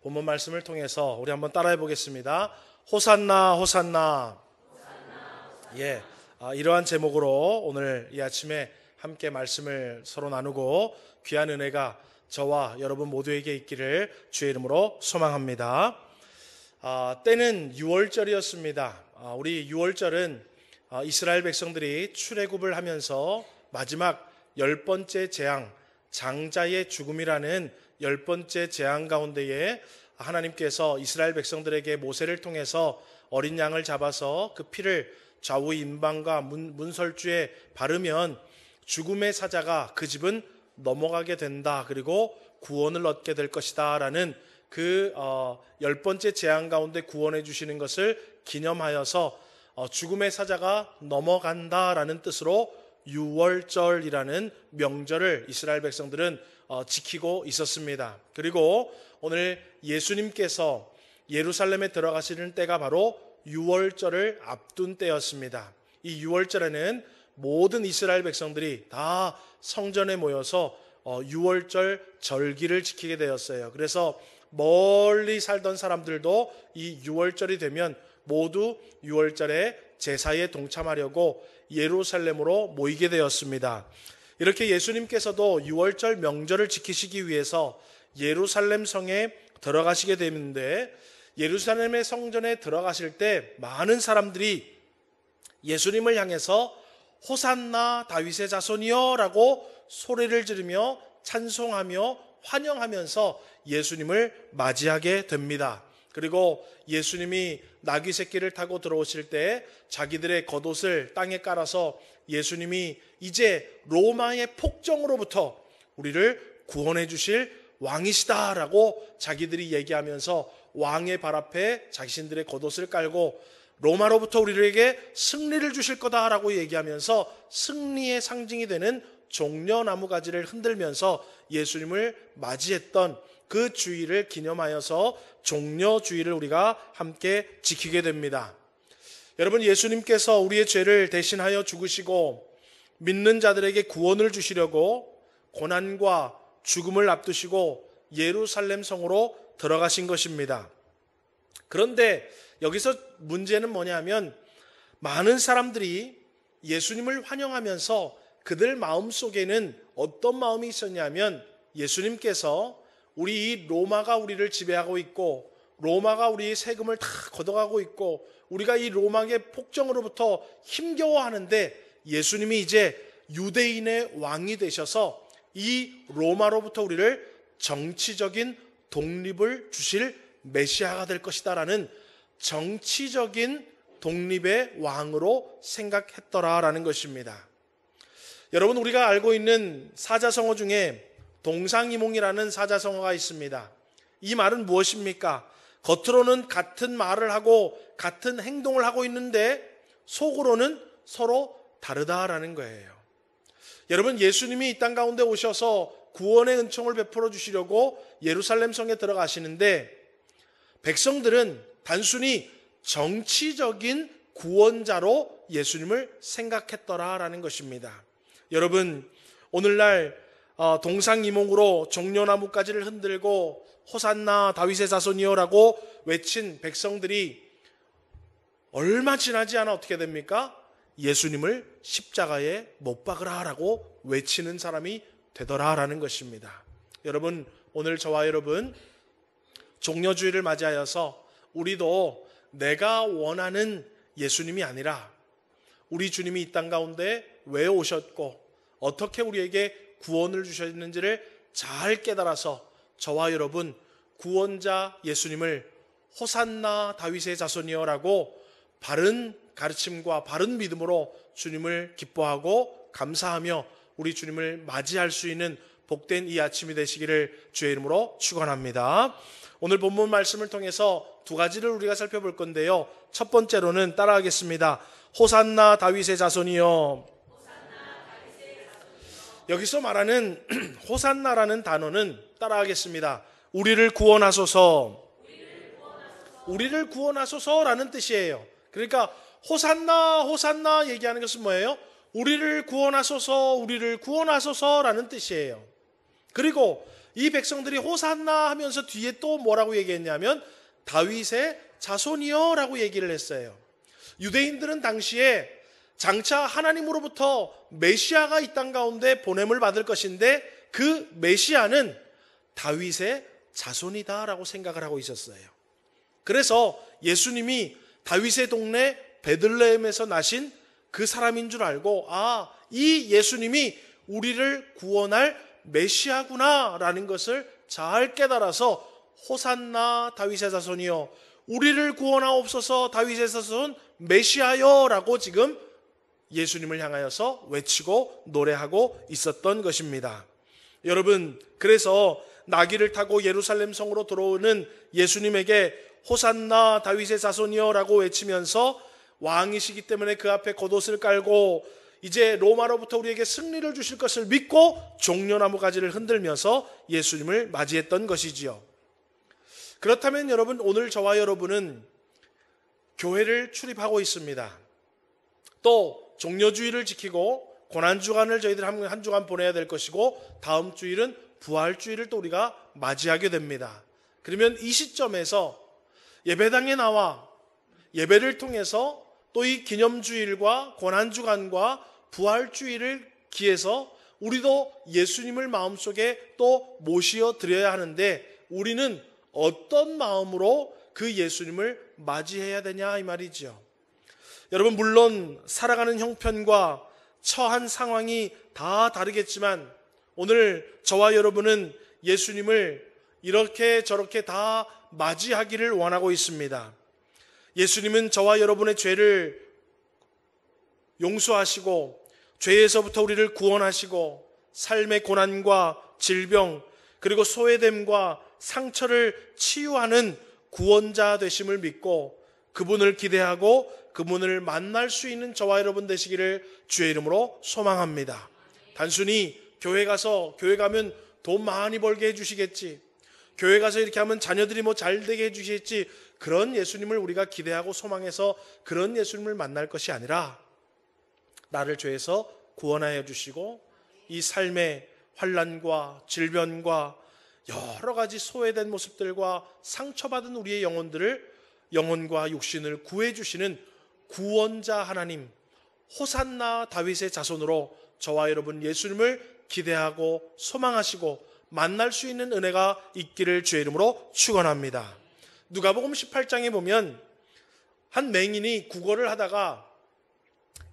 본문 말씀을 통해서 우리 한번 따라해 보겠습니다. 호산나 호산나. 예, 이러한 제목으로 오늘 이 아침에 함께 말씀을 서로 나누고 귀한 은혜가 저와 여러분 모두에게 있기를 주의 이름으로 소망합니다. 때는 6월절이었습니다. 우리 6월절은 이스라엘 백성들이 출애굽을 하면서 마지막 10번째 재앙, 장자의 죽음이라는 10번째 재앙 가운데에 하나님께서 이스라엘 백성들에게 모세를 통해서 어린 양을 잡아서 그 피를 좌우 임방과 문설주에 바르면 죽음의 사자가 그 집은 넘어가게 된다. 그리고 구원을 얻게 될 것이다. 라는 그 10번째 재앙 가운데 구원해 주시는 것을 기념하여서 죽음의 사자가 넘어간다라는 뜻으로 6월절이라는 명절을 이스라엘 백성들은 지키고 있었습니다. 그리고 오늘 예수님께서 예루살렘에 들어가시는 때가 바로 6월절을 앞둔 때였습니다. 이 6월절에는 모든 이스라엘 백성들이 다 성전에 모여서 6월절 절기를 지키게 되었어요. 그래서 멀리 살던 사람들도 이 6월절이 되면 모두 6월절에 제사에 동참하려고 예루살렘으로 모이게 되었습니다. 이렇게 예수님께서도 6월절 명절을 지키시기 위해서 예루살렘 성에 들어가시게 되는데, 예루살렘의 성전에 들어가실 때 많은 사람들이 예수님을 향해서 호산나 다윗의 자손이여 라고 소리를 지르며 찬송하며 환영하면서 예수님을 맞이하게 됩니다. 그리고 예수님이 나귀 새끼를 타고 들어오실 때 자기들의 겉옷을 땅에 깔아서 예수님이 이제 로마의 폭정으로부터 우리를 구원해 주실 왕이시다라고 자기들이 얘기하면서 왕의 발 앞에 자신들의 겉옷을 깔고 로마로부터 우리에게 승리를 주실 거다라고 얘기하면서 승리의 상징이 되는 종려나무 가지를 흔들면서 예수님을 맞이했던 그 주일을 기념하여서 종려주일을 우리가 함께 지키게 됩니다. 여러분, 예수님께서 우리의 죄를 대신하여 죽으시고 믿는 자들에게 구원을 주시려고 고난과 죽음을 앞두시고 예루살렘 성으로 들어가신 것입니다. 그런데 여기서 문제는 뭐냐면, 많은 사람들이 예수님을 환영하면서 그들 마음속에는 어떤 마음이 있었냐면, 예수님께서 우리 이 로마가 우리를 지배하고 있고 로마가 우리의 세금을 다 걷어가고 있고 우리가 이 로마의 폭정으로부터 힘겨워하는데 예수님이 이제 유대인의 왕이 되셔서 이 로마로부터 우리를 정치적인 독립을 주실 메시아가 될 것이다 라는 정치적인 독립의 왕으로 생각했더라라는 것입니다. 여러분, 우리가 알고 있는 사자성어 중에 동상이몽이라는 사자성어가 있습니다. 이 말은 무엇입니까? 겉으로는 같은 말을 하고 같은 행동을 하고 있는데 속으로는 서로 다르다라는 거예요. 여러분, 예수님이 이 땅 가운데 오셔서 구원의 은총을 베풀어 주시려고 예루살렘 성에 들어가시는데, 백성들은 단순히 정치적인 구원자로 예수님을 생각했더라라는 것입니다. 여러분, 오늘날 동상이몽으로 종려나무가지를 흔들고 호산나 다윗의 자손이여라고 외친 백성들이 얼마 지나지 않아 어떻게 됩니까? 예수님을 십자가에 못 박으라라고 외치는 사람이 되더라라는 것입니다. 여러분, 오늘 저와 여러분 종려주일을 맞이하여서 우리도 내가 원하는 예수님이 아니라 우리 주님이 이 땅 가운데 왜 오셨고 어떻게 우리에게 구원을 주셨는지를 잘 깨달아서 저와 여러분 구원자 예수님을 호산나 다윗의 자손이여라고 바른 가르침과 바른 믿음으로 주님을 기뻐하고 감사하며 우리 주님을 맞이할 수 있는 복된 이 아침이 되시기를 주의 이름으로 축원합니다. 오늘 본문 말씀을 통해서 두 가지를 우리가 살펴볼 건데요. 첫 번째로는 따라하겠습니다. 호산나 다윗의 자손이여. 여기서 말하는 호산나라는 단어는 따라하겠습니다. 우리를 구원하소서. 우리를 구원하소서라는 뜻이에요. 그러니까 호산나 호산나 얘기하는 것은 뭐예요? 우리를 구원하소서, 우리를 구원하소서라는 뜻이에요. 그리고 이 백성들이 호산나 하면서 뒤에 또 뭐라고 얘기했냐면 다윗의 자손이여 라고 얘기를 했어요. 유대인들은 당시에 장차 하나님으로부터 메시아가 이 땅 가운데 보냄을 받을 것인데 그 메시아는 다윗의 자손이다 라고 생각을 하고 있었어요. 그래서 예수님이 다윗의 동네 베들레헴에서 나신 그 사람인 줄 알고 이 예수님이 우리를 구원할 메시아구나 라는 것을 잘 깨달아서 호산나 다윗의 자손이여, 우리를 구원하옵소서 다윗의 자손 메시아여 라고 지금 예수님을 향하여서 외치고 노래하고 있었던 것입니다. 여러분, 그래서 나귀를 타고 예루살렘 성으로 들어오는 예수님에게 호산나 다윗의 자손이여 라고 외치면서 왕이시기 때문에 그 앞에 겉옷을 깔고 이제 로마로부터 우리에게 승리를 주실 것을 믿고 종려나무 가지를 흔들면서 예수님을 맞이했던 것이지요. 그렇다면 여러분, 오늘 저와 여러분은 교회를 출입하고 있습니다. 또 종려주일을 지키고 고난주간을 저희들 한 주간 보내야 될 것이고 다음 주일은 부활주일을 또 우리가 맞이하게 됩니다. 그러면 이 시점에서 예배당에 나와 예배를 통해서 또 이 기념주일과 고난주간과 부활주일을 기해서 우리도 예수님을 마음속에 또 모시어 드려야 하는데 우리는 어떤 마음으로 그 예수님을 맞이해야 되냐 이 말이죠. 여러분, 물론 살아가는 형편과 처한 상황이 다 다르겠지만 오늘 저와 여러분은 예수님을 이렇게 저렇게 다 맞이하기를 원하고 있습니다. 예수님은 저와 여러분의 죄를 용서하시고 죄에서부터 우리를 구원하시고 삶의 고난과 질병 그리고 소외됨과 상처를 치유하는 구원자 되심을 믿고 그분을 기대하고 그분을 만날 수 있는 저와 여러분 되시기를 주의 이름으로 소망합니다. 단순히 교회 가면 돈 많이 벌게 해주시겠지, 교회 가서 이렇게 하면 자녀들이 뭐 잘 되게 해주시겠지, 그런 예수님을 우리가 기대하고 소망해서 그런 예수님을 만날 것이 아니라 나를 죄에서 구원하여 주시고 이 삶의 환난과 질병과 여러 가지 소외된 모습들과 상처받은 우리의 영혼과 육신을 구해주시는 구원자 하나님, 호산나 다윗의 자손으로 저와 여러분 예수님을 기대하고 소망하시고 만날 수 있는 은혜가 있기를 주의 이름으로 축원합니다. 누가복음 18장에 보면 한 맹인이 구걸을 하다가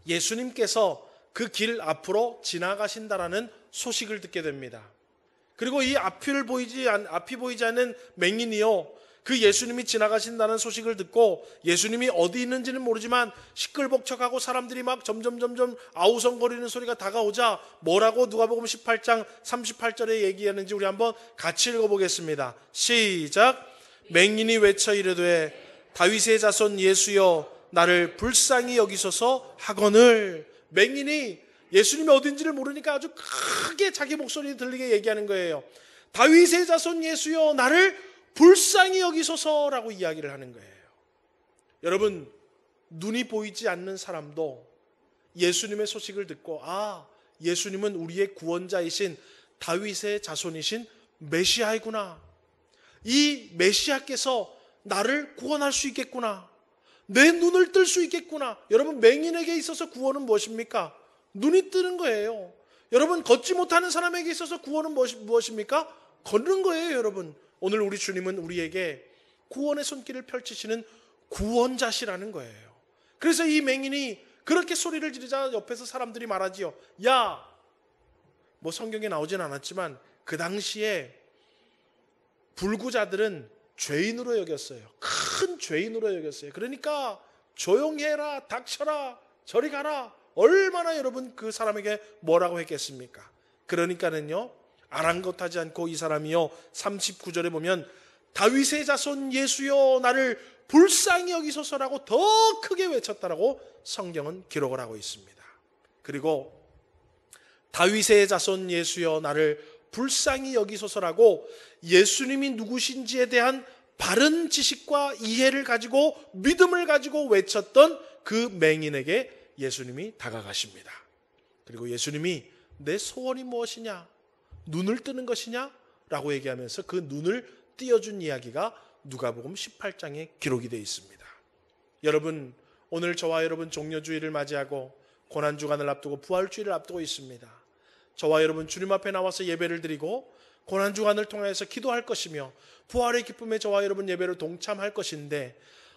예수님께서 그 길 앞으로 지나가신다라는 소식을 듣게 됩니다. 그리고 이 앞이 보이지 않는 맹인이요, 그 예수님이 지나가신다는 소식을 듣고 예수님이 어디 있는지는 모르지만 시끌벅적하고 사람들이 막 점점 아우성거리는 소리가 다가오자 뭐라고 누가복음 18장 38절에 얘기하는지 우리 한번 같이 읽어보겠습니다. 시작. 맹인이 외쳐 이르되 다윗의 자손 예수여 나를 불쌍히 여기소서 하거늘. 맹인이 예수님이 어딘지를 모르니까 아주 크게 자기 목소리 들리게 얘기하는 거예요. 다윗의 자손 예수여 나를 불쌍히 여기소서라고 이야기를 하는 거예요. 여러분, 눈이 보이지 않는 사람도 예수님의 소식을 듣고 예수님은 우리의 구원자이신 다윗의 자손이신 메시아이구나, 이 메시아께서 나를 구원할 수 있겠구나, 내 눈을 뜰 수 있겠구나. 여러분, 맹인에게 있어서 구원은 무엇입니까? 눈이 뜨는 거예요. 여러분, 걷지 못하는 사람에게 있어서 구원은 무엇입니까? 걷는 거예요. 여러분, 오늘 우리 주님은 우리에게 구원의 손길을 펼치시는 구원자시라는 거예요. 그래서 이 맹인이 그렇게 소리를 지르자 옆에서 사람들이 말하지요. 야, 뭐 성경에 나오진 않았지만 그 당시에 불구자들은 죄인으로 여겼어요. 큰 죄인으로 여겼어요. 그러니까 조용히 해라, 닥쳐라, 저리 가라, 얼마나 여러분 그 사람에게 뭐라고 했겠습니까? 그러니까는요, 아랑곳하지 않고 이 사람이요 39절에 보면 다윗의 자손 예수여 나를 불쌍히 여기소서라고 더 크게 외쳤다라고 성경은 기록을 하고 있습니다. 그리고 다윗의 자손 예수여 나를 불쌍히 여기소서라고 예수님이 누구신지에 대한 바른 지식과 이해를 가지고 믿음을 가지고 외쳤던 그 맹인에게 예수님이 다가가십니다. 그리고 예수님이 내 소원이 무엇이냐? 눈을 뜨는 것이냐? 라고 얘기하면서 그 눈을 띄어준 이야기가 누가복음 18장에 기록이 되어 있습니다. 여러분, 오늘 저와 여러분 종려주일을 맞이하고 고난주간을 앞두고 부활주일을 앞두고 있습니다. 저와 여러분 주님 앞에 나와서 예배를 드리고 고난주간을 통해서 기도할 것이며 부활의 기쁨에 저와 여러분 예배를 동참할 것인데,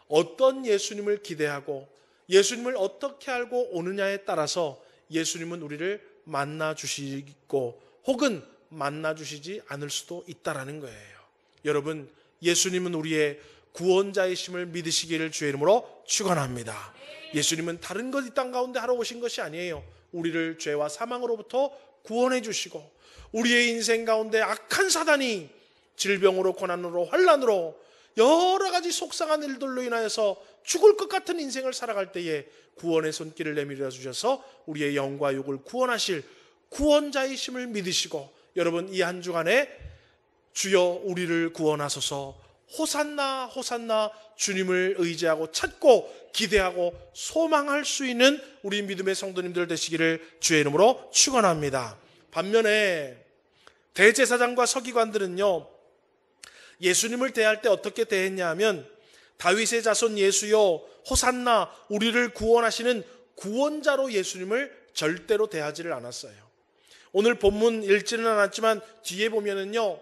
어떤 예수님을 기대하고 예수님을 어떻게 알고 오느냐에 따라서 예수님은 우리를 만나 주시고 혹은 만나 주시지 않을 수도 있다라는 거예요. 여러분, 예수님은 우리의 구원자이심을 믿으시기를 주의 이름으로 축원합니다. 예수님은 다른 것 이 땅 가운데 하러 오신 것이 아니에요. 우리를 죄와 사망으로부터 구원해 주시고 우리의 인생 가운데 악한 사단이 질병으로 고난으로 환난으로 여러 가지 속상한 일들로 인하여서 죽을 것 같은 인생을 살아갈 때에 구원의 손길을 내밀어 주셔서 우리의 영과 육을 구원하실 구원자이심을 믿으시고, 여러분 이 한 주간에 주여 우리를 구원하소서, 호산나 호산나 주님을 의지하고 찾고 기대하고 소망할 수 있는 우리 믿음의 성도님들 되시기를 주의 이름으로 축원합니다. 반면에 대제사장과 서기관들은요, 예수님을 대할 때 어떻게 대했냐 하면 다윗의 자손 예수여 호산나 우리를 구원하시는 구원자로 예수님을 절대로 대하지를 않았어요. 오늘 본문 읽지는 않았지만 뒤에 보면은요,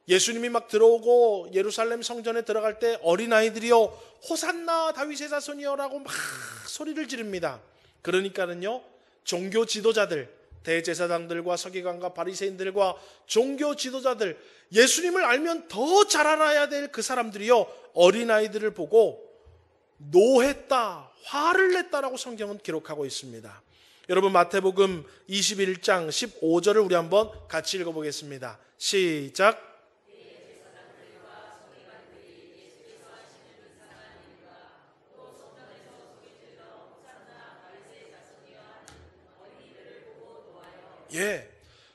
예수님이 막 들어오고 예루살렘 성전에 들어갈 때 어린아이들이요 호산나 다윗의 자손이여 라고 막 소리를 지릅니다. 그러니까는요, 종교 지도자들, 대제사장들과 서기관과 바리새인들과 종교 지도자들, 예수님을 알면 더 잘 알아야 될 그 사람들이요 어린아이들을 보고 노했다, 화를 냈다라고 성경은 기록하고 있습니다. 여러분 마태복음 21장 15절을 우리 한번 같이 읽어보겠습니다. 시작. 예,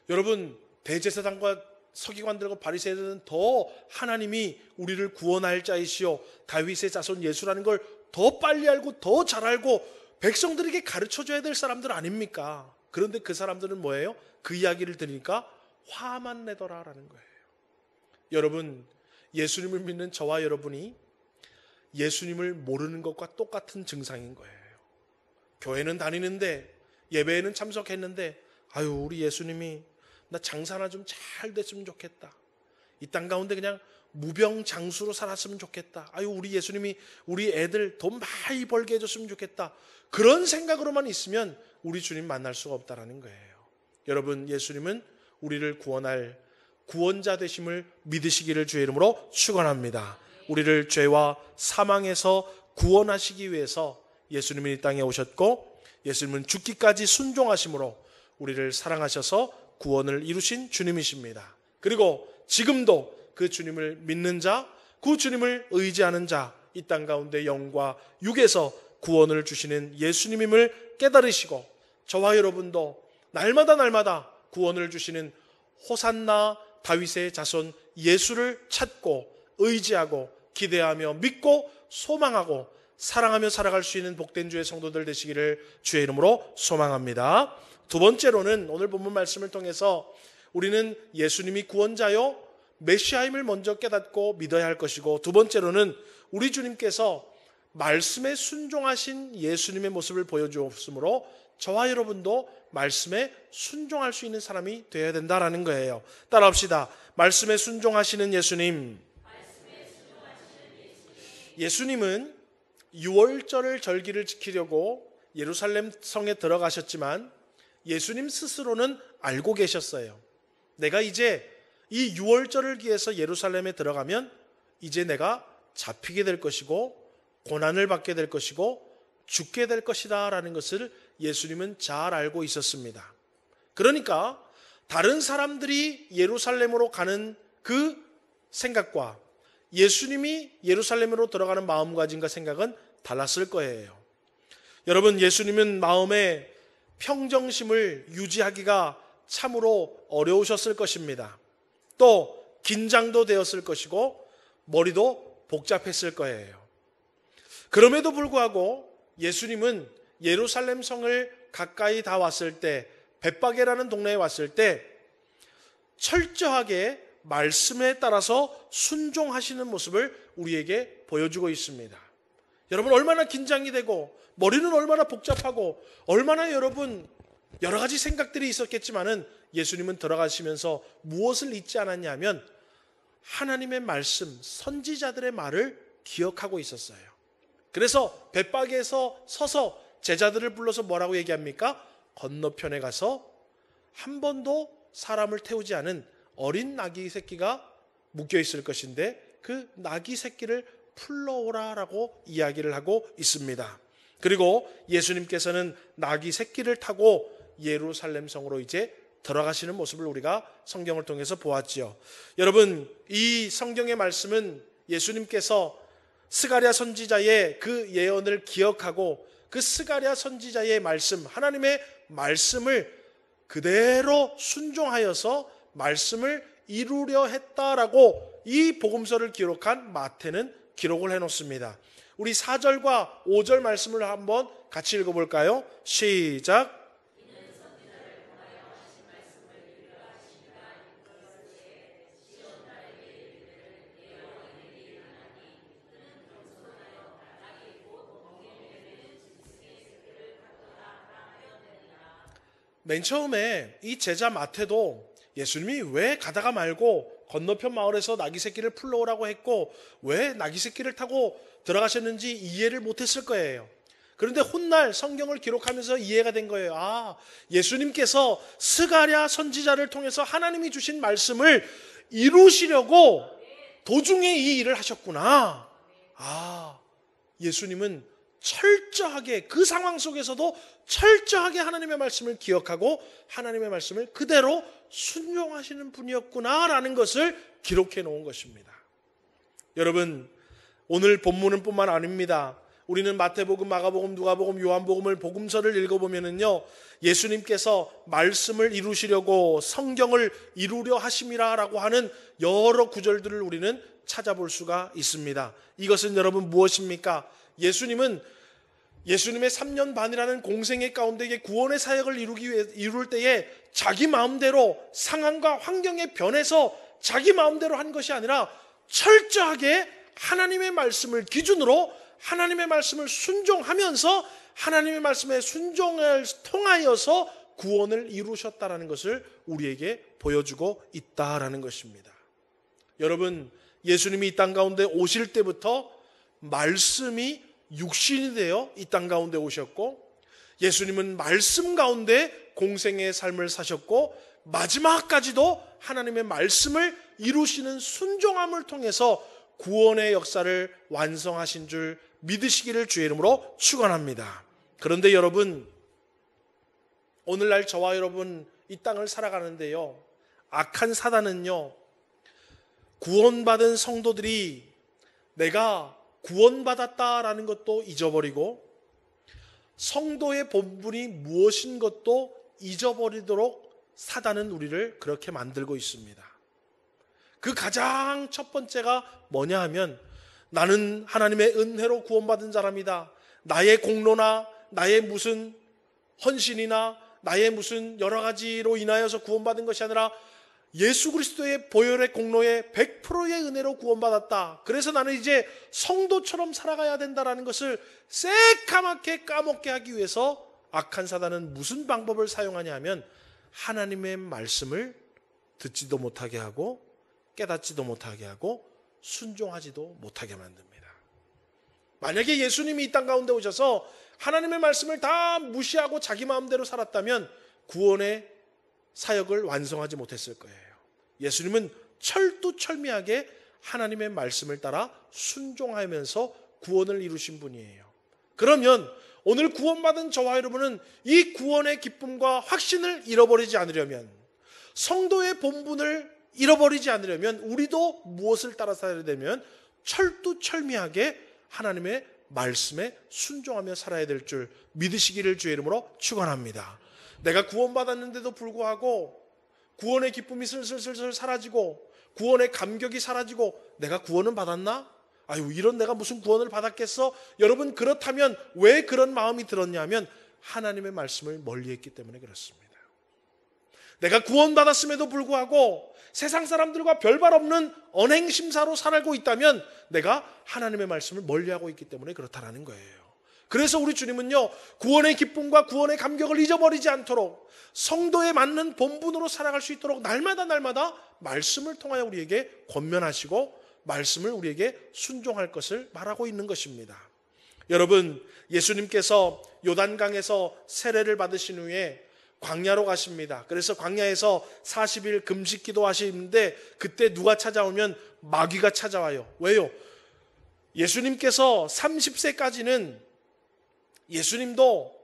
여러분 대제사장과 서기관들과 바리새인들은 더 하나님이 우리를 구원할 자이시오 다윗의 자손 예수라는 걸 더 빨리 알고 더 잘 알고 백성들에게 가르쳐줘야 될 사람들 아닙니까? 그런데 그 사람들은 뭐예요? 그 이야기를 들으니까 화만 내더라라는 거예요. 여러분, 예수님을 믿는 저와 여러분이 예수님을 모르는 것과 똑같은 증상인 거예요. 교회는 다니는데 예배에는 참석했는데 아유 우리 예수님이 나 장사나 좀 잘 됐으면 좋겠다. 이 땅 가운데 그냥 무병장수로 살았으면 좋겠다. 아유 우리 예수님이 우리 애들 돈 많이 벌게 해줬으면 좋겠다. 그런 생각으로만 있으면 우리 주님 만날 수가 없다라는 거예요. 여러분, 예수님은 우리를 구원할 구원자 되심을 믿으시기를 주의 이름으로 축원합니다. 우리를 죄와 사망에서 구원하시기 위해서 예수님은 이 땅에 오셨고, 예수님은 죽기까지 순종하심으로 우리를 사랑하셔서 구원을 이루신 주님이십니다. 그리고 지금도 그 주님을 믿는 자, 그 주님을 의지하는 자, 이 땅 가운데 영과 육에서 구원을 주시는 예수님임을 깨달으시고, 저와 여러분도 날마다 구원을 주시는 호산나 다윗의 자손 예수를 찾고 의지하고 기대하며 믿고 소망하고 사랑하며 살아갈 수 있는 복된 주의 성도들 되시기를 주의 이름으로 소망합니다. 두 번째로는 오늘 본문 말씀을 통해서 우리는 예수님이 구원자요 메시아임을 먼저 깨닫고 믿어야 할 것이고, 두 번째로는 우리 주님께서 말씀에 순종하신 예수님의 모습을 보여주었으므로 저와 여러분도 말씀에 순종할 수 있는 사람이 되어야 된다라는 거예요. 따라합시다. 말씀에 순종하시는 예수님. 예수님은 유월절 절기를 지키려고 예루살렘 성에 들어가셨지만 예수님 스스로는 알고 계셨어요. 내가 이제 이 유월절을 기해서 예루살렘에 들어가면 이제 내가 잡히게 될 것이고 고난을 받게 될 것이고 죽게 될 것이다 라는 것을 예수님은 잘 알고 있었습니다. 그러니까 다른 사람들이 예루살렘으로 가는 그 생각과 예수님이 예루살렘으로 들어가는 마음가짐과 생각은 달랐을 거예요. 여러분, 예수님은 마음의 평정심을 유지하기가 참으로 어려우셨을 것입니다. 또 긴장도 되었을 것이고 머리도 복잡했을 거예요. 그럼에도 불구하고 예수님은 예루살렘 성을 가까이 다 왔을 때, 벳바게라는 동네에 왔을 때 철저하게 말씀에 따라서 순종하시는 모습을 우리에게 보여주고 있습니다. 여러분, 얼마나 긴장이 되고 머리는 얼마나 복잡하고 얼마나 여러분 여러 가지 생각들이 있었겠지만은 예수님은 들어가시면서 무엇을 잊지 않았냐면 하나님의 말씀, 선지자들의 말을 기억하고 있었어요. 그래서 벳박에서 서서 제자들을 불러서 뭐라고 얘기합니까? 건너편에 가서 한 번도 사람을 태우지 않은 어린 나귀 새끼가 묶여 있을 것인데 그 나귀 새끼를 풀러오라라고 이야기를 하고 있습니다. 그리고 예수님께서는 나귀 새끼를 타고 예루살렘 성으로 이제 들어가시는 모습을 우리가 성경을 통해서 보았지요. 여러분, 이 성경의 말씀은 예수님께서 스가랴 선지자의 그 예언을 기억하고 그 스가랴 선지자의 말씀, 하나님의 말씀을 그대로 순종하여서 말씀을 이루려 했다라고 이 복음서를 기록한 마태는 기록을 해놓습니다. 우리 4절과 5절 말씀을 한번 같이 읽어볼까요? 시작. 맨 처음에 이 제자 마태도 예수님이 왜 가다가 말고 건너편 마을에서 나귀 새끼를 풀러오라고 했고 왜 나귀 새끼를 타고 들어가셨는지 이해를 못했을 거예요. 그런데 훗날 성경을 기록하면서 이해가 된 거예요. 아, 예수님께서 스가랴 선지자를 통해서 하나님이 주신 말씀을 이루시려고 도중에 이 일을 하셨구나. 아, 예수님은 철저하게 그 상황 속에서도 철저하게 하나님의 말씀을 기억하고 하나님의 말씀을 그대로 순종하시는 분이었구나라는 것을 기록해 놓은 것입니다. 여러분, 오늘 본문은 뿐만 아닙니다. 우리는 마태복음, 마가복음, 누가복음, 요한복음을 복음서를 읽어보면은요, 예수님께서 말씀을 이루시려고 성경을 이루려 하심이라라고 하는 여러 구절들을 우리는 찾아볼 수가 있습니다. 이것은 여러분 무엇입니까? 예수님의 3년 반이라는 공생의 가운데 구원의 사역을 이룰 때에 자기 마음대로 상황과 환경에 변해서 자기 마음대로 한 것이 아니라 철저하게 하나님의 말씀을 기준으로 하나님의 말씀을 순종하면서 하나님의 말씀에 순종을 통하여서 구원을 이루셨다는 것을 우리에게 보여주고 있다라는 것입니다. 여러분, 예수님이 이 땅 가운데 오실 때부터 말씀이 육신이 되어 이 땅 가운데 오셨고 예수님은 말씀 가운데 공생의 삶을 사셨고 마지막까지도 하나님의 말씀을 이루시는 순종함을 통해서 구원의 역사를 완성하신 줄 믿으시기를 주의 이름으로 축원합니다. 그런데 여러분, 오늘날 저와 여러분 이 땅을 살아가는데요, 악한 사단은요, 구원받은 성도들이 내가 구원받았다라는 것도 잊어버리고 성도의 본분이 무엇인 것도 잊어버리도록 사단은 우리를 그렇게 만들고 있습니다. 그 가장 첫 번째가 뭐냐 하면 나는 하나님의 은혜로 구원받은 사람이다. 나의 공로나 나의 무슨 헌신이나 나의 무슨 여러 가지로 인하여서 구원받은 것이 아니라 예수 그리스도의 보혈의 공로에 100%의 은혜로 구원받았다. 그래서 나는 이제 성도처럼 살아가야 된다는 것을 새까맣게 까먹게 하기 위해서 악한 사단은 무슨 방법을 사용하냐 하면 하나님의 말씀을 듣지도 못하게 하고 깨닫지도 못하게 하고 순종하지도 못하게 만듭니다. 만약에 예수님이 이 땅 가운데 오셔서 하나님의 말씀을 다 무시하고 자기 마음대로 살았다면 구원의 사역을 완성하지 못했을 거예요. 예수님은 철두철미하게 하나님의 말씀을 따라 순종하면서 구원을 이루신 분이에요. 그러면 오늘 구원받은 저와 여러분은 이 구원의 기쁨과 확신을 잃어버리지 않으려면, 성도의 본분을 잃어버리지 않으려면 우리도 무엇을 따라 살아야 되면 철두철미하게 하나님의 말씀에 순종하며 살아야 될 줄 믿으시기를 주의 이름으로 축원합니다. 내가 구원받았는데도 불구하고 구원의 기쁨이 슬슬슬 사라지고 구원의 감격이 사라지고 내가 구원은 받았나? 아유, 이런 내가 무슨 구원을 받았겠어? 여러분, 그렇다면 왜 그런 마음이 들었냐면 하나님의 말씀을 멀리했기 때문에 그렇습니다. 내가 구원받았음에도 불구하고 세상 사람들과 별반 없는 언행심사로 살고 있다면 내가 하나님의 말씀을 멀리하고 있기 때문에 그렇다라는 거예요. 그래서 우리 주님은요, 구원의 기쁨과 구원의 감격을 잊어버리지 않도록 성도에 맞는 본분으로 살아갈 수 있도록 날마다 말씀을 통하여 우리에게 권면하시고 말씀을 우리에게 순종할 것을 말하고 있는 것입니다. 여러분, 예수님께서 요단강에서 세례를 받으신 후에 광야로 가십니다. 그래서 광야에서 40일 금식 기도하시는데 그때 누가 찾아오면 마귀가 찾아와요. 왜요? 예수님께서 30세까지는 예수님도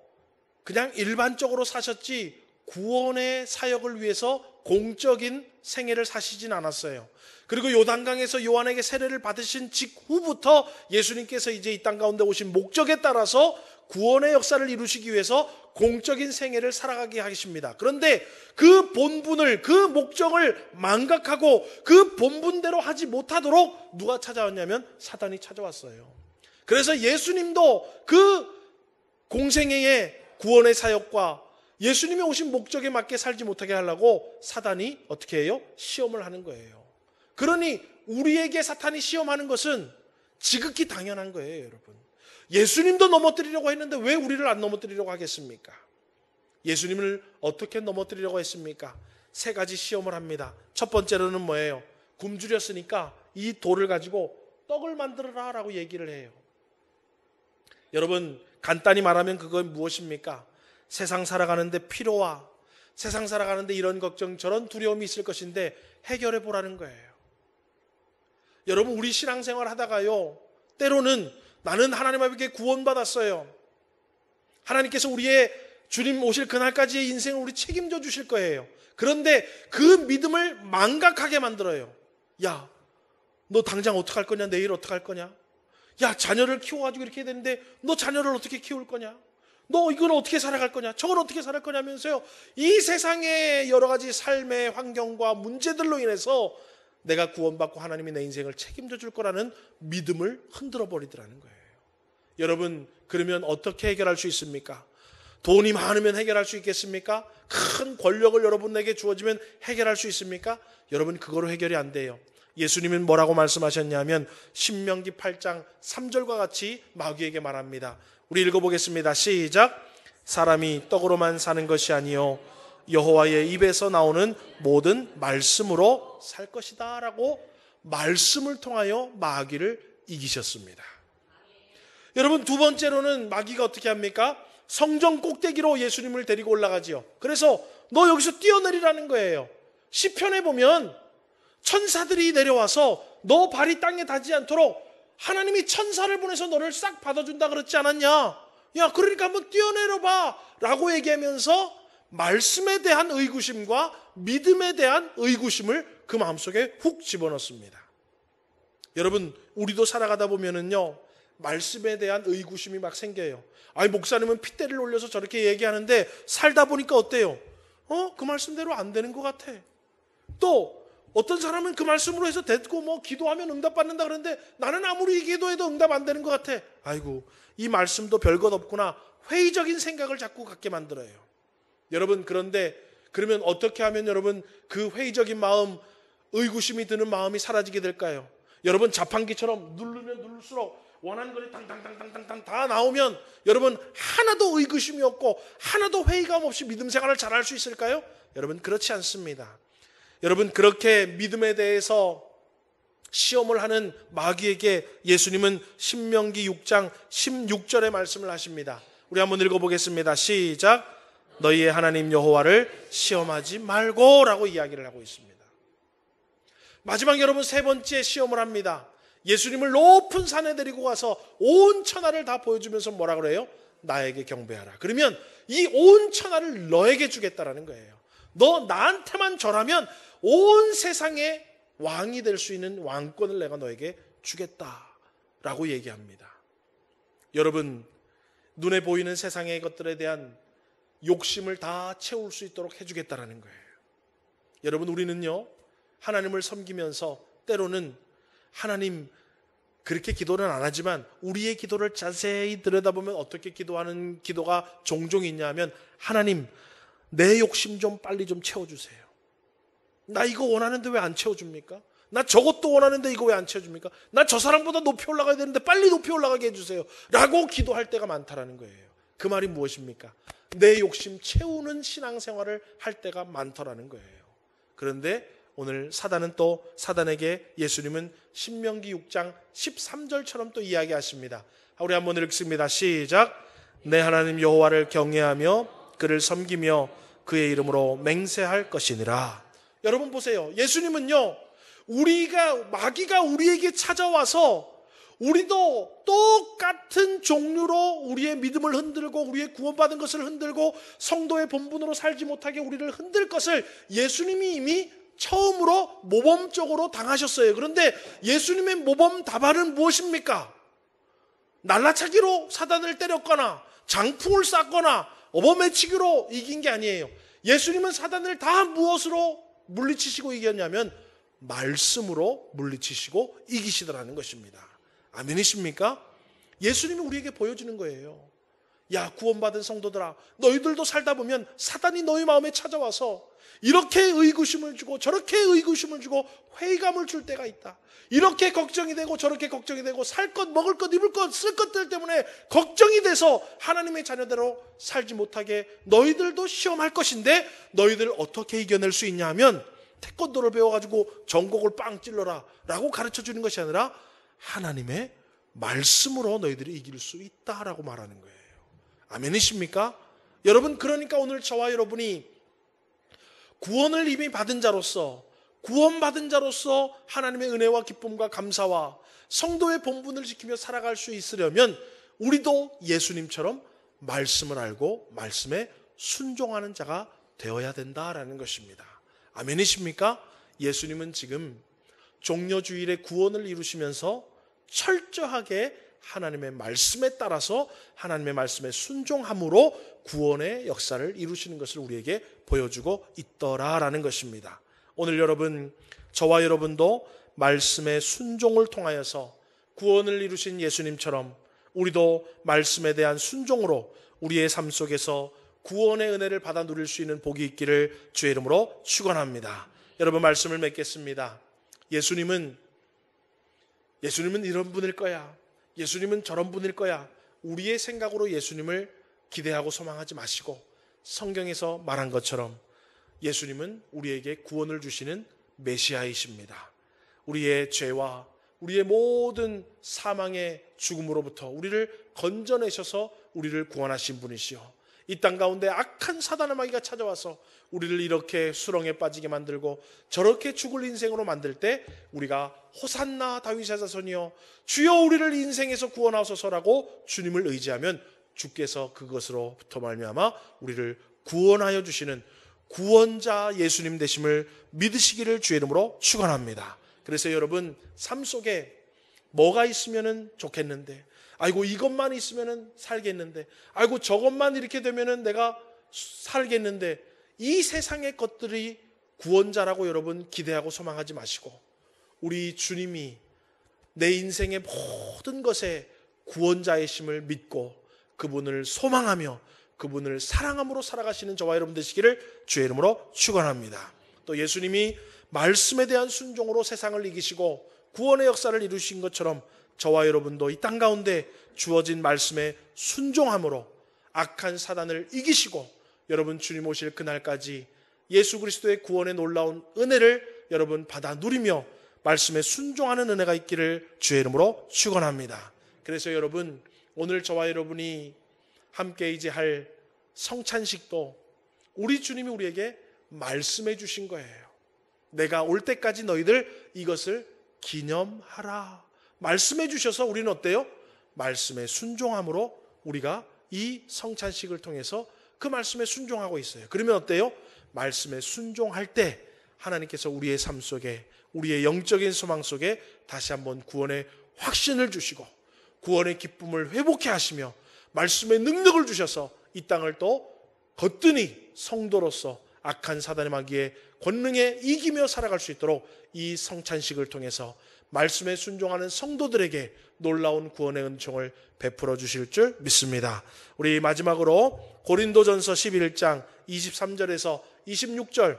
그냥 일반적으로 사셨지 구원의 사역을 위해서 공적인 생애를 사시진 않았어요. 그리고 요단강에서 요한에게 세례를 받으신 직후부터 예수님께서 이제 이 땅 가운데 오신 목적에 따라서 구원의 역사를 이루시기 위해서 공적인 생애를 살아가게 하십니다. 그런데 그 본분을, 그 목적을 망각하고 그 본분대로 하지 못하도록 누가 찾아왔냐면 사단이 찾아왔어요. 그래서 예수님도 그 공생애의 구원의 사역과 예수님이 오신 목적에 맞게 살지 못하게 하려고 사단이 어떻게 해요? 시험을 하는 거예요. 그러니 우리에게 사탄이 시험하는 것은 지극히 당연한 거예요, 여러분. 예수님도 넘어뜨리려고 했는데 왜 우리를 안 넘어뜨리려고 하겠습니까? 예수님을 어떻게 넘어뜨리려고 했습니까? 3가지 시험을 합니다. 첫 번째로는 뭐예요? 굶주렸으니까 이 돌을 가지고 떡을 만들어라 라고 얘기를 해요. 여러분, 간단히 말하면 그건 무엇입니까? 세상 살아가는데 피로와 세상 살아가는데 이런 걱정 저런 두려움이 있을 것인데 해결해 보라는 거예요. 여러분, 우리 신앙생활 하다가요, 때로는 나는 하나님 앞에 구원받았어요. 하나님께서 우리의 주님 오실 그날까지의 인생을 우리 책임져 주실 거예요. 그런데 그 믿음을 망각하게 만들어요. 야, 너 당장 어떡할 거냐? 내일 어떡할 거냐? 야, 자녀를 키워가지고 이렇게 해야 되는데 너 자녀를 어떻게 키울 거냐? 너 이걸 어떻게 살아갈 거냐? 저걸 어떻게 살아갈 거냐면서요. 이 세상의 여러 가지 삶의 환경과 문제들로 인해서 내가 구원받고 하나님이 내 인생을 책임져 줄 거라는 믿음을 흔들어 버리더라는 거예요. 여러분, 그러면 어떻게 해결할 수 있습니까? 돈이 많으면 해결할 수 있겠습니까? 큰 권력을 여러분에게 주어지면 해결할 수 있습니까? 여러분, 그거로 해결이 안 돼요. 예수님은 뭐라고 말씀하셨냐면 신명기 8장 3절과 같이 마귀에게 말합니다. 우리 읽어보겠습니다. 시작. 사람이 떡으로만 사는 것이 아니요 여호와의 입에서 나오는 모든 말씀으로 살 것이다 라고 말씀을 통하여 마귀를 이기셨습니다. 여러분, 두 번째로는 마귀가 어떻게 합니까? 성전 꼭대기로 예수님을 데리고 올라가지요. 그래서 너 여기서 뛰어내리라는 거예요. 시편에 보면 천사들이 내려와서 너 발이 땅에 닿지 않도록 하나님이 천사를 보내서 너를 싹 받아준다 그랬지 않았냐? 야, 그러니까 한번 뛰어내려봐 라고 얘기하면서 말씀에 대한 의구심과 믿음에 대한 의구심을 그 마음속에 훅 집어넣습니다. 여러분, 우리도 살아가다 보면은요, 말씀에 대한 의구심이 막 생겨요. 아니, 목사님은 핏대를 올려서 저렇게 얘기하는데 살다 보니까 어때요? 그 말씀대로 안 되는 것 같아. 또 어떤 사람은 그 말씀으로 해서 됐고 뭐 기도하면 응답받는다 그러는데 나는 아무리 기도해도 응답 안 되는 것 같아. 아이고, 이 말씀도 별것 없구나. 회의적인 생각을 자꾸 갖게 만들어요. 여러분, 그런데 그러면 어떻게 하면 여러분 그 회의적인 마음, 의구심이 드는 마음이 사라지게 될까요? 여러분, 자판기처럼 누르면 누를수록 원하는 거리 당당당당당 다 나오면 여러분 하나도 의구심이 없고 하나도 회의감 없이 믿음 생활을 잘할 수 있을까요? 여러분, 그렇지 않습니다. 여러분, 그렇게 믿음에 대해서 시험을 하는 마귀에게 예수님은 신명기 6장 16절의 말씀을 하십니다. 우리 한번 읽어보겠습니다. 시작. 너희의 하나님 여호와를 시험하지 말고 라고 이야기를 하고 있습니다. 마지막 여러분, 3번째 시험을 합니다. 예수님을 높은 산에 데리고 가서 온 천하를 다 보여주면서 뭐라 그래요? 나에게 경배하라. 그러면 이 온 천하를 너에게 주겠다라는 거예요. 너 나한테만 절하면 온 세상의 왕이 될 수 있는 왕권을 내가 너에게 주겠다라고 얘기합니다. 여러분, 눈에 보이는 세상의 것들에 대한 욕심을 다 채울 수 있도록 해주겠다라는 거예요. 여러분, 우리는요, 하나님을 섬기면서 때로는 하나님, 그렇게 기도는 안 하지만 우리의 기도를 자세히 들여다보면 어떻게 기도하는 기도가 종종 있냐면, 하나님, 내 욕심 좀 빨리 좀 채워주세요. 나 이거 원하는데 왜 안 채워줍니까? 나 저것도 원하는데 이거 왜 안 채워줍니까? 나 저 사람보다 높이 올라가야 되는데 빨리 높이 올라가게 해주세요 라고 기도할 때가 많다라는 거예요. 그 말이 무엇입니까? 내 욕심 채우는 신앙생활을 할 때가 많더라는 거예요. 그런데 오늘 사단에게 예수님은 신명기 6장 13절처럼 또 이야기하십니다. 우리 한번 읽습니다. 시작. 내 하나님 여호와를 경외하며 그를 섬기며 그의 이름으로 맹세할 것이니라. 여러분 보세요. 예수님은요, 마귀가 우리에게 찾아와서 우리도 똑같은 종류로 우리의 믿음을 흔들고 우리의 구원받은 것을 흔들고 성도의 본분으로 살지 못하게 우리를 흔들 것을 예수님이 이미 처음으로 모범적으로 당하셨어요. 그런데 예수님의 모범 답안은 무엇입니까? 날라차기로 사단을 때렸거나 장풍을 쐈거나 업어매치기로 이긴 게 아니에요. 예수님은 사단을 다 무엇으로 물리치시고 이겼냐면 말씀으로 물리치시고 이기시더라는 것입니다. 아멘이십니까? 예수님이 우리에게 보여주는 거예요. 야, 구원받은 성도들아, 너희들도 살다 보면 사단이 너희 마음에 찾아와서 이렇게 의구심을 주고 저렇게 의구심을 주고 회의감을 줄 때가 있다. 이렇게 걱정이 되고 저렇게 걱정이 되고 살 것, 먹을 것, 입을 것, 쓸 것들 때문에 걱정이 돼서 하나님의 자녀대로 살지 못하게 너희들도 시험할 것인데 너희들 어떻게 이겨낼 수 있냐 하면 태권도를 배워가지고 전곡을 빵 찔러라 라고 가르쳐 주는 것이 아니라 하나님의 말씀으로 너희들이 이길 수 있다라고 말하는 거예요. 아멘이십니까? 여러분, 그러니까 오늘 저와 여러분이 구원을 이미 받은 자로서, 구원받은 자로서 하나님의 은혜와 기쁨과 감사와 성도의 본분을 지키며 살아갈 수 있으려면 우리도 예수님처럼 말씀을 알고 말씀에 순종하는 자가 되어야 된다라는 것입니다. 아멘이십니까? 예수님은 지금 종려주일의 구원을 이루시면서 철저하게 하나님의 말씀에 따라서 하나님의 말씀에 순종함으로 구원의 역사를 이루시는 것을 우리에게 보여주고 있더라라는 것입니다. 오늘 여러분, 저와 여러분도 말씀의 순종을 통하여서 구원을 이루신 예수님처럼 우리도 말씀에 대한 순종으로 우리의 삶 속에서 구원의 은혜를 받아 누릴 수 있는 복이 있기를 주의 이름으로 축원합니다. 여러분, 말씀을 맺겠습니다. 예수님은 이런 분일 거야, 예수님은 저런 분일 거야, 우리의 생각으로 예수님을 기대하고 소망하지 마시고 성경에서 말한 것처럼 예수님은 우리에게 구원을 주시는 메시아이십니다. 우리의 죄와 우리의 모든 사망의 죽음으로부터 우리를 건져내셔서 우리를 구원하신 분이시요, 이 땅 가운데 악한 사단의 마귀가 찾아와서 우리를 이렇게 수렁에 빠지게 만들고 저렇게 죽을 인생으로 만들 때 우리가 호산나 다윗의 자손이여 주여 우리를 인생에서 구원하소서라고 주님을 의지하면 주께서 그것으로부터 말미암아 우리를 구원하여 주시는 구원자 예수님 되심을 믿으시기를 주의 이름으로 축원합니다. 그래서 여러분, 삶 속에 뭐가 있으면 좋겠는데, 아이고 이것만 있으면 살겠는데, 아이고 저것만 이렇게 되면 내가 살겠는데, 이 세상의 것들이 구원자라고 여러분 기대하고 소망하지 마시고 우리 주님이 내 인생의 모든 것에 구원자이심을 믿고 그분을 소망하며 그분을 사랑함으로 살아가시는 저와 여러분 되시기를 주의 이름으로 축원합니다. 또 예수님이 말씀에 대한 순종으로 세상을 이기시고 구원의 역사를 이루신 것처럼 저와 여러분도 이 땅 가운데 주어진 말씀에 순종함으로 악한 사단을 이기시고 여러분 주님 오실 그날까지 예수 그리스도의 구원의 놀라운 은혜를 여러분 받아 누리며 말씀에 순종하는 은혜가 있기를 주의 이름으로 축원합니다. 그래서 여러분, 오늘 저와 여러분이 함께 이제 할 성찬식도 우리 주님이 우리에게 말씀해 주신 거예요. 내가 올 때까지 너희들 이것을 기념하라 말씀해 주셔서 우리는 어때요? 말씀에 순종함으로 우리가 이 성찬식을 통해서 그 말씀에 순종하고 있어요. 그러면 어때요? 말씀에 순종할 때 하나님께서 우리의 삶 속에, 우리의 영적인 소망 속에 다시 한번 구원의 확신을 주시고 구원의 기쁨을 회복해 하시며 말씀의 능력을 주셔서 이 땅을 또 거뜬히 성도로서 악한 사단의 마귀의 권능에 이기며 살아갈 수 있도록 이 성찬식을 통해서 말씀에 순종하는 성도들에게 놀라운 구원의 은총을 베풀어 주실 줄 믿습니다. 우리 마지막으로 고린도전서 11장 23절에서 26절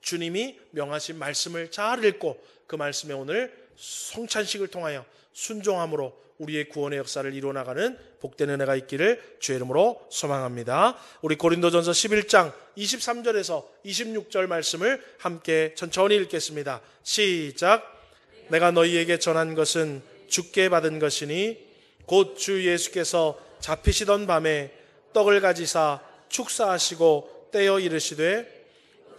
주님이 명하신 말씀을 잘 읽고 그 말씀에 오늘 성찬식을 통하여 순종함으로 우리의 구원의 역사를 이루어나가는 복된 은혜가 있기를 주의 이름으로 소망합니다. 우리 고린도전서 11장 23절에서 26절 말씀을 함께 천천히 읽겠습니다. 시작. 내가 너희에게 전한 것은 주께 받은 것이니 곧 주 예수께서 잡히시던 밤에 떡을 가지사 축사하시고 떼어 이르시되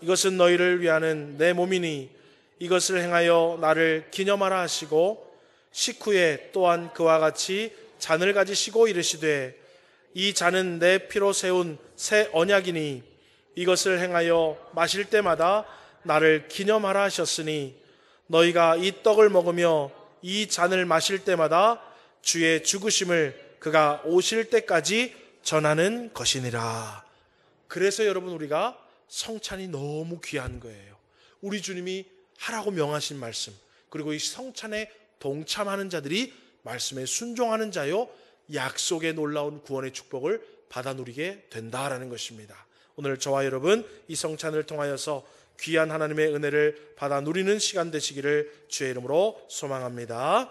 이것은 너희를 위하는 내 몸이니 이것을 행하여 나를 기념하라 하시고 식후에 또한 그와 같이 잔을 가지시고 이르시되 이 잔은 내 피로 세운 새 언약이니 이것을 행하여 마실 때마다 나를 기념하라 하셨으니 너희가 이 떡을 먹으며 이 잔을 마실 때마다 주의 죽으심을 그가 오실 때까지 전하는 것이니라. 그래서 여러분 우리가 성찬이 너무 귀한 거예요. 우리 주님이 하라고 명하신 말씀, 그리고 이 성찬에 동참하는 자들이 말씀에 순종하는 자요 약속의 놀라운 구원의 축복을 받아 누리게 된다라는 것입니다. 오늘 저와 여러분 이 성찬을 통하여서 귀한 하나님의 은혜를 받아 누리는 시간 되시기를 주의 이름으로 소망합니다.